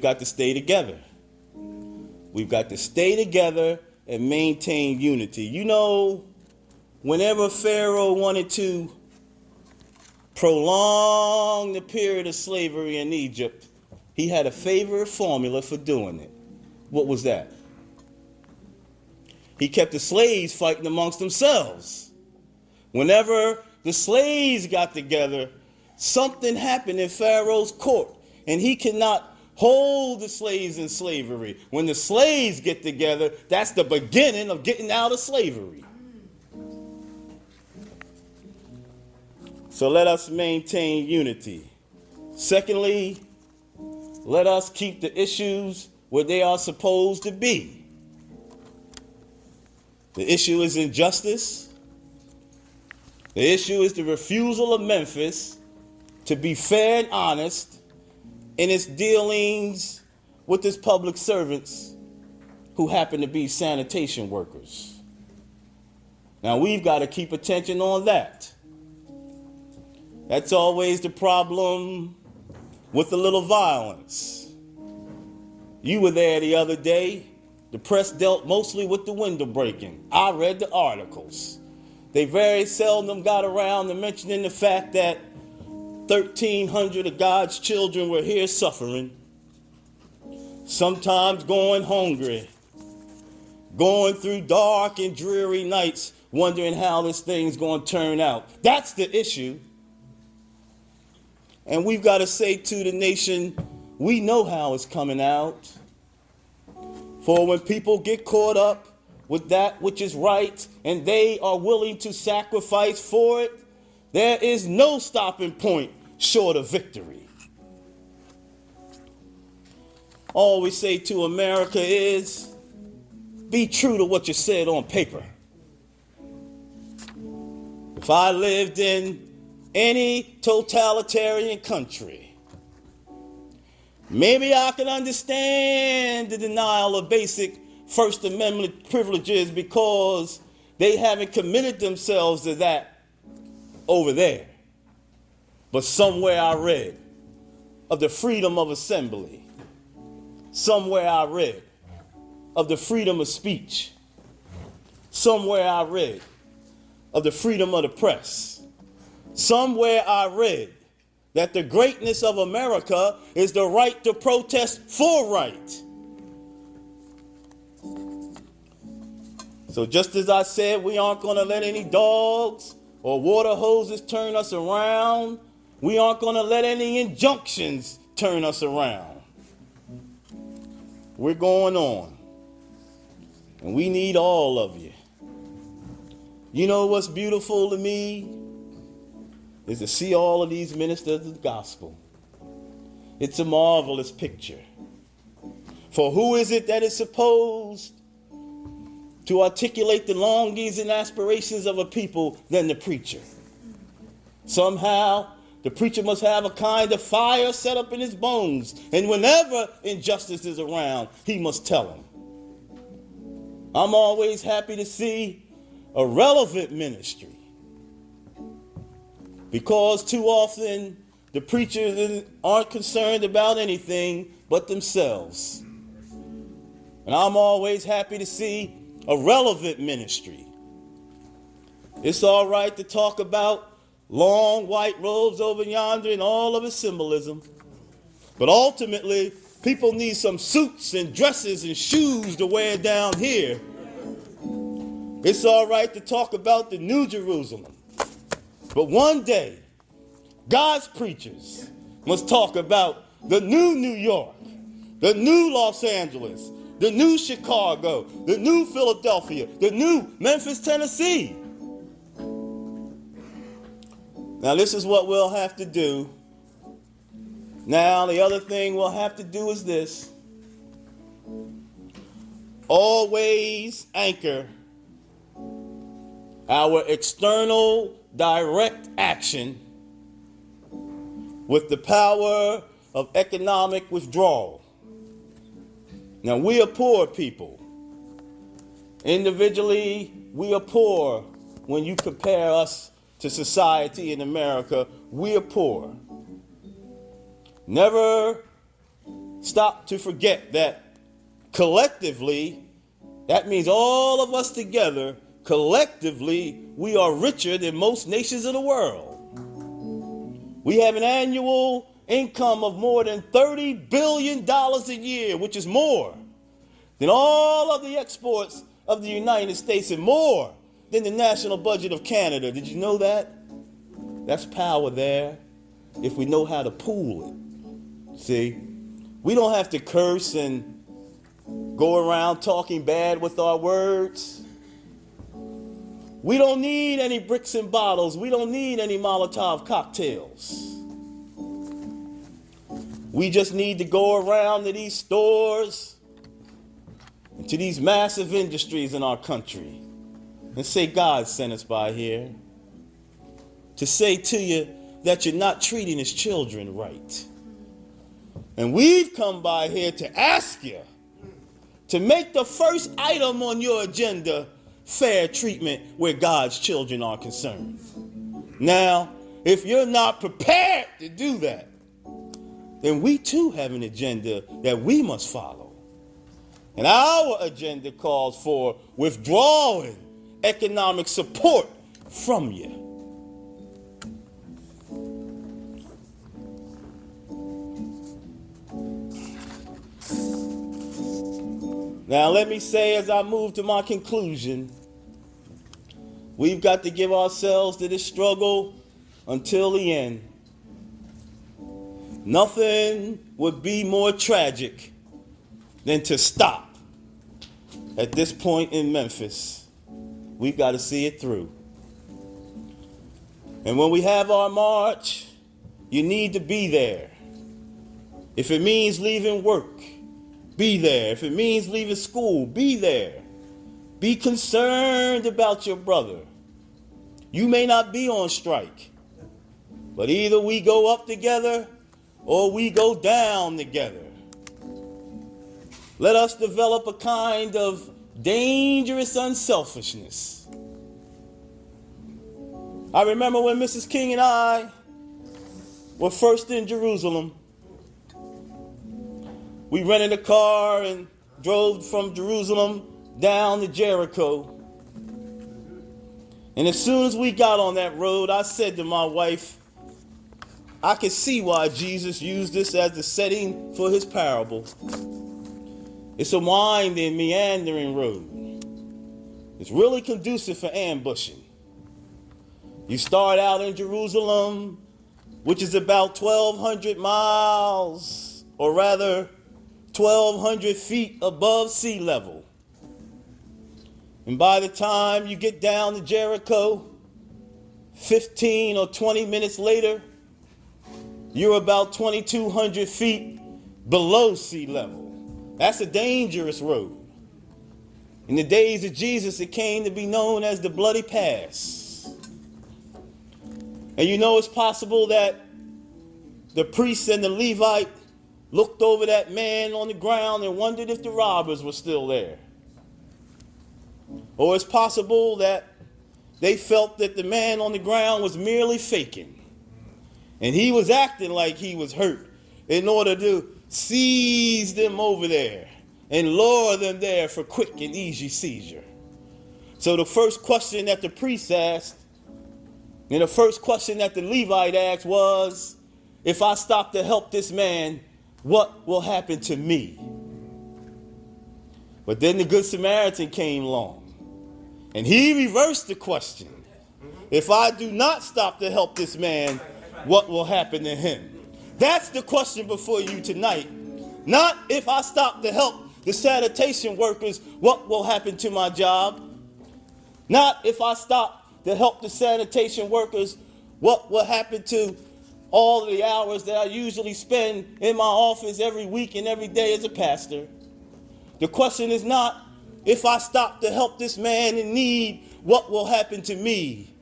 got to stay together. We've got to stay together and maintain unity. You know, whenever Pharaoh wanted to prolong the period of slavery in Egypt, he had a favorite formula for doing it. What was that? He kept the slaves fighting amongst themselves. Whenever the slaves got together, something happened in Pharaoh's court, and he cannot hold the slaves in slavery. When the slaves get together, that's the beginning of getting out of slavery. So let us maintain unity. Secondly, let us keep the issues where they are supposed to be. The issue is injustice. The issue is the refusal of Memphis to be fair and honest in its dealings with its public servants who happen to be sanitation workers. Now, we've got to keep attention on that. That's always the problem with a little violence. You were there the other day. The press dealt mostly with the window breaking. I read the articles. They very seldom got around to mentioning the fact that 1,300 of God's children were here suffering, sometimes going hungry, going through dark and dreary nights, wondering how this thing's going to turn out. That's the issue. And we've got to say to the nation, we know how it's coming out. For when people get caught up with that which is right and they are willing to sacrifice for it, there is no stopping point short of victory. All we say to America is, be true to what you said on paper. If I lived in any totalitarian country, maybe I can understand the denial of basic First Amendment privileges because they haven't committed themselves to that over there. But somewhere I read of the freedom of assembly. Somewhere I read of the freedom of speech. Somewhere I read of the freedom of the press. Somewhere I read that the greatness of America is the right to protest for right. So just as I said, we aren't going to let any dogs or water hoses turn us around. We aren't going to let any injunctions turn us around. We're going on. And we need all of you. You know what's beautiful to me? Is to see all of these ministers of the gospel. It's a marvelous picture. For who is it that is supposed to articulate the longings and aspirations of a people than the preacher? Somehow, the preacher must have a kind of fire set up in his bones, and whenever injustice is around, he must tell them. I'm always happy to see a relevant ministry, because too often the preachers aren't concerned about anything but themselves. And I'm always happy to see a relevant ministry. It's all right to talk about long white robes over yonder and all of its symbolism. But ultimately, people need some suits and dresses and shoes to wear down here. It's all right to talk about the New Jerusalem. But one day, God's preachers must talk about the new New York, the new Los Angeles, the new Chicago, the new Philadelphia, the new Memphis, Tennessee. Now, this is what we'll have to do. Now, the other thing we'll have to do is this. Always anchor our external direct action with the power of economic withdrawal. Now, we are poor people. Individually, we are poor. When you compare us to society in America, we are poor. Never stop to forget that collectively, that means all of us together, collectively, we are richer than most nations of the world. We have an annual income of more than $30 billion a year, which is more than all of the exports of the United States and more than the national budget of Canada. Did you know that? That's power there if we know how to pool it. See, we don't have to curse and go around talking bad with our words. We don't need any bricks and bottles. We don't need any Molotov cocktails. We just need to go around to these stores and to these massive industries in our country and say, God sent us by here to say to you that you're not treating his children right. And we've come by here to ask you to make the first item on your agenda fair treatment where God's children are concerned. Now, if you're not prepared to do that, then we too have an agenda that we must follow. And our agenda calls for withdrawing economic support from you. Now, let me say as I move to my conclusion, we've got to give ourselves to this struggle until the end. Nothing would be more tragic than to stop at this point in Memphis. We've got to see it through. And when we have our march, you need to be there. If it means leaving work, be there. If it means leaving school, be there. Be concerned about your brother. You may not be on strike, but either we go up together or we go down together. Let us develop a kind of dangerous unselfishness. I remember when Mrs. King and I were first in Jerusalem. We rented a car and drove from Jerusalem down to Jericho. And as soon as we got on that road, I said to my wife, I could see why Jesus used this as the setting for his parable. It's a winding, meandering road. It's really conducive for ambushing. You start out in Jerusalem, which is about 1,200 miles, or rather 1,200 feet above sea level. And by the time you get down to Jericho, 15 or 20 minutes later, you're about 2,200 feet below sea level. That's a dangerous road. In the days of Jesus, it came to be known as the Bloody Pass. And you know it's possible that the priest and the Levite looked over that man on the ground and wondered if the robbers were still there. Or it's possible that they felt that the man on the ground was merely faking. And he was acting like he was hurt in order to seize them over there and lure them there for quick and easy seizure. So the first question that the priest asked and the first question that the Levite asked was, if I stop to help this man, what will happen to me? But then the Good Samaritan came along and he reversed the question. If I do not stop to help this man, what will happen to him? That's the question before you tonight. Not if I stop to help the sanitation workers, what will happen to my job? Not if I stop to help the sanitation workers, what will happen to all the hours that I usually spend in my office every week and every day as a pastor. The question is not, if I stop to help this man in need, what will happen to me?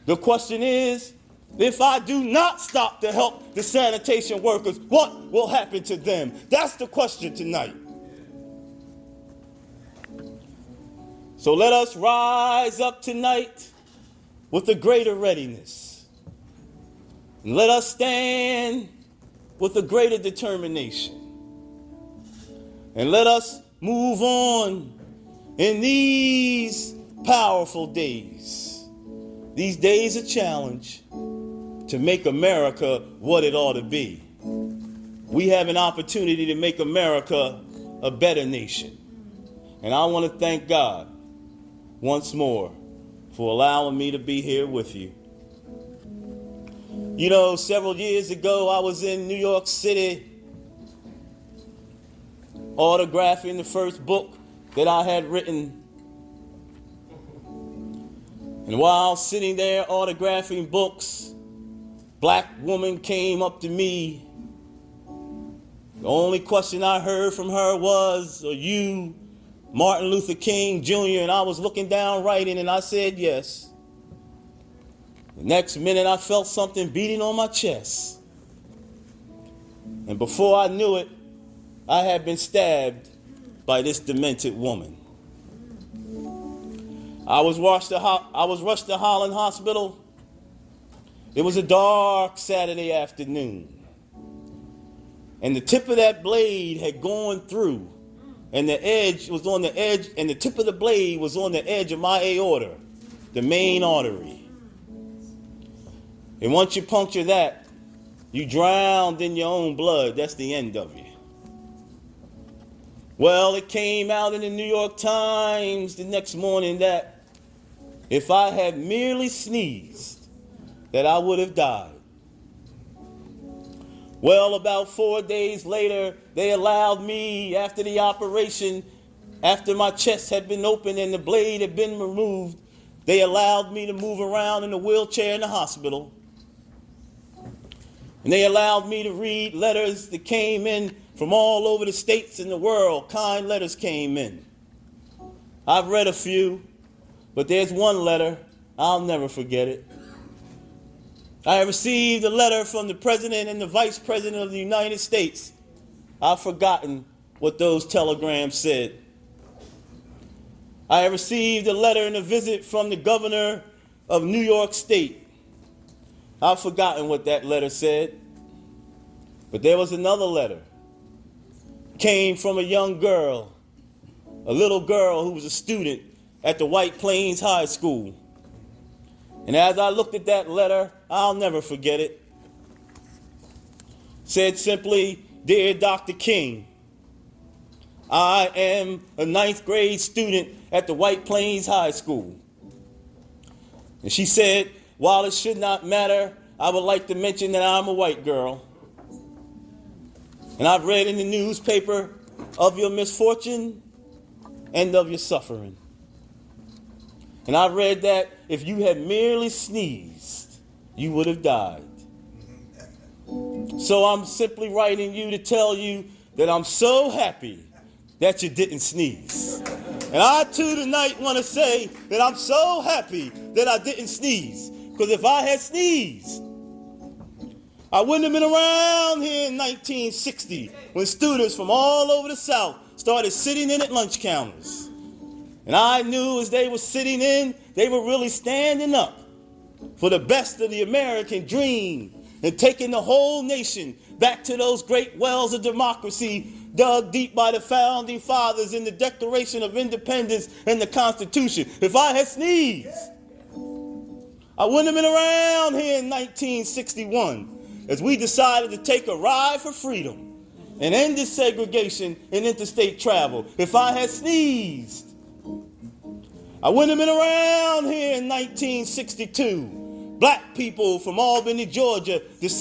The question is, if I do not stop to help the sanitation workers, what will happen to them? That's the question tonight. So let us rise up tonight with a greater readiness. And let us stand with a greater determination. And let us move on in these powerful days, these days of challenge, to make America what it ought to be. We have an opportunity to make America a better nation. And I want to thank God once more for allowing me to be here with you. You know, several years ago, I was in New York City autographing the first book that I had written. And while sitting there autographing books, black woman came up to me. The only question I heard from her was, "Are you Martin Luther King Jr.?" And I was looking down writing, and I said yes. The next minute, I felt something beating on my chest. And before I knew it, I had been stabbed by this demented woman. I was rushed to Holland Hospital. It was a dark Saturday afternoon. And the tip of that blade had gone through, and the edge was on the edge, and the tip of the blade was on the edge of my aorta, the main artery. And once you puncture that, you drowned in your own blood. That's the end of you. Well, it came out in the New York Times the next morning that if I had merely sneezed, that I would have died. Well, about 4 days later, they allowed me, after the operation, after my chest had been opened and the blade had been removed, they allowed me to move around in a wheelchair in the hospital. And they allowed me to read letters that came in from all over the states and the world. Kind letters came in. I've read a few, but there's one letter, I'll never forget it. I received a letter from the President and the Vice President of the United States. I've forgotten what those telegrams said. I received a letter and a visit from the Governor of New York State. I've forgotten what that letter said. But there was another letter. Came from a young girl, a little girl who was a student at the White Plains High School. And as I looked at that letter, I'll never forget it. Said simply, "Dear Dr. King, I am a 9th grade student at the White Plains High School." And she said, "While it should not matter, I would like to mention that I'm a white girl. And I've read in the newspaper of your misfortune and of your suffering. And I read that if you had merely sneezed, you would have died. So I'm simply writing you to tell you that I'm so happy that you didn't sneeze. And I too tonight want to say that I'm so happy that I didn't sneeze. Because if I had sneezed, I wouldn't have been around here in 1960 when students from all over the South started sitting in at lunch counters. And I knew as they were sitting in, they were really standing up for the best of the American dream and taking the whole nation back to those great wells of democracy dug deep by the founding fathers in the Declaration of Independence and the Constitution. If I had sneezed, I wouldn't have been around here in 1961 as we decided to take a ride for freedom and end desegregation and interstate travel. If I had sneezed, I wouldn't have been around here in 1962. Black people from Albany, Georgia, decided